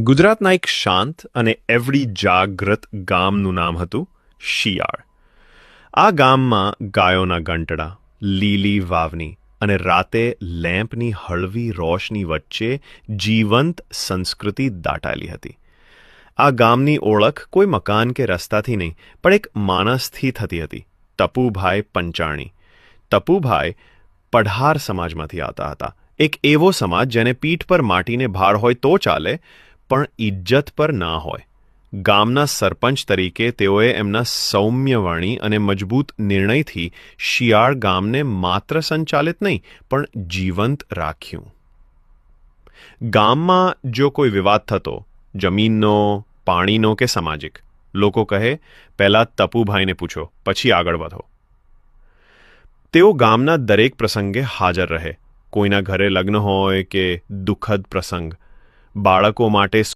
ગુજરાતના એક શાંત અને એવડી જાગૃત ગામનું નામ હતું શિયાળ. આ ગામમાં ગાયોના ગંટડા, લીલી વાવણી અને રાતે લેમ્પની હળવી રોશની વચ્ચે જીવંત સંસ્કૃતિ દાટાયેલી હતી. આ ગામની ઓળખ કોઈ મકાન કે રસ્તાથી નહીં, પણ એક માણસથી થતી હતી. ટપુભાઈ પંચાણી. ટપુભાઈ પઢાર સમાજમાંથી આવતા હતા. એક એવો સમાજ જેને પીઠ પર માટીને ભાર હોય તો ચાલે, પણ ઇજ્જત પર ના હોય. ગામના સરપંચ તરીકે તેઓએ એમના સૌમ્યવાણી અને મજબૂત નિર્ણયથી શિયાળ ગામને માત્ર સંચાલિત નહીં, પણ જીવંત રાખ્યું. ગામમાં જો કોઈ વિવાદ થતો, જમીનનો, પાણીનો કે સામાજિક, લોકો કહે, પહેલાં ટપુભાઈને પૂછો, પછી આગળ વધો. તેઓ ગામના દરેક પ્રસંગે હાજર રહે. કોઈના ઘરે લગ્ન હોય કે દુઃખદ પ્રસંગ, બાળકો માટે